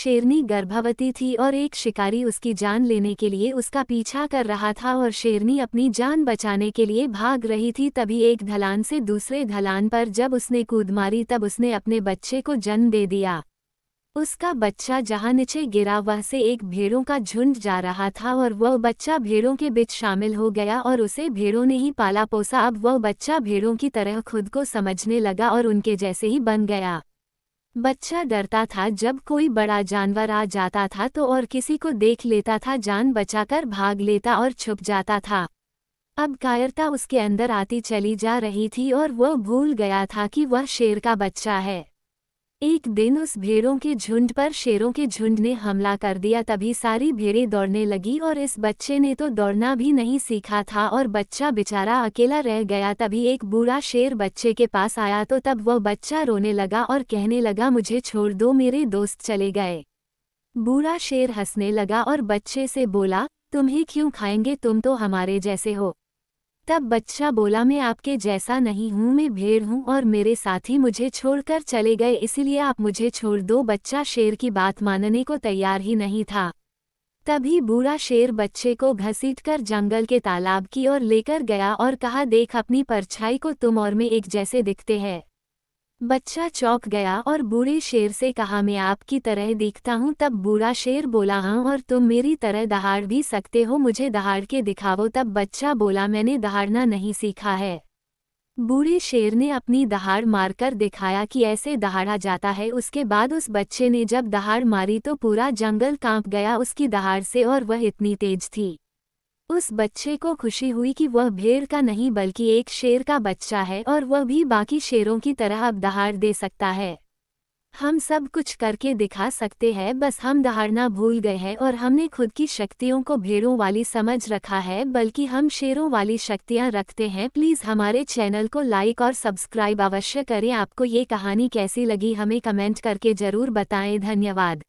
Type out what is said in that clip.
शेरनी गर्भवती थी और एक शिकारी उसकी जान लेने के लिए उसका पीछा कर रहा था और शेरनी अपनी जान बचाने के लिए भाग रही थी। तभी एक ढलान से दूसरे ढलान पर जब उसने कूद मारी तब उसने अपने बच्चे को जन्म दे दिया। उसका बच्चा जहाँ नीचे गिरा वह से एक भेड़ों का झुंड जा रहा था और वह बच्चा भेड़ों के बीच शामिल हो गया और उसे भेड़ों ने ही पाला पोसा। अब वह बच्चा भेड़ों की तरह खुद को समझने लगा और उनके जैसे ही बन गया। बच्चा डरता था जब कोई बड़ा जानवर आ जाता था तो और किसी को देख लेता था जान बचाकर भाग लेता और छुप जाता था। अब कायरता उसके अंदर आती चली जा रही थी और वह भूल गया था कि वह शेर का बच्चा है। एक दिन उस भेड़ों के झुंड पर शेरों के झुंड ने हमला कर दिया। तभी सारी भेड़ें दौड़ने लगी और इस बच्चे ने तो दौड़ना भी नहीं सीखा था और बच्चा बेचारा अकेला रह गया। तभी एक बूढ़ा शेर बच्चे के पास आया तो तब वह बच्चा रोने लगा और कहने लगा, मुझे छोड़ दो, मेरे दोस्त चले गए। बूढ़ा शेर हंसने लगा और बच्चे से बोला, तुम्हें क्यों खाएंगे, तुम तो हमारे जैसे हो। तब बच्चा बोला, मैं आपके जैसा नहीं हूँ, मैं भेड़ हूँ और मेरे साथी मुझे छोड़कर चले गए, इसलिए आप मुझे छोड़ दो। बच्चा शेर की बात मानने को तैयार ही नहीं था। तभी बूढ़ा शेर बच्चे को घसीटकर जंगल के तालाब की ओर लेकर गया और कहा, देख अपनी परछाई को, तुम और मैं एक जैसे दिखते हैं। बच्चा चौंक गया और बूढ़े शेर से कहा, मैं आपकी तरह दिखता हूँ। तब बूढ़ा शेर बोला, हाँ, और तुम मेरी तरह दहाड़ भी सकते हो, मुझे दहाड़ के दिखाओ। तब बच्चा बोला, मैंने दहाड़ना नहीं सीखा है। बूढ़े शेर ने अपनी दहाड़ मारकर दिखाया कि ऐसे दहाड़ा जाता है। उसके बाद उस बच्चे ने जब दहाड़ मारी तो पूरा जंगल कांप गया उसकी दहाड़ से, और वह इतनी तेज थी। उस बच्चे को खुशी हुई कि वह भेड़ का नहीं बल्कि एक शेर का बच्चा है और वह भी बाकी शेरों की तरह अब दहाड़ दे सकता है। हम सब कुछ करके दिखा सकते हैं, बस हम दहाड़ना भूल गए हैं और हमने खुद की शक्तियों को भेड़ों वाली समझ रखा है, बल्कि हम शेरों वाली शक्तियां रखते हैं। प्लीज़ हमारे चैनल को लाइक और सब्सक्राइब अवश्य करें। आपको ये कहानी कैसी लगी हमें कमेंट करके ज़रूर बताएं। धन्यवाद।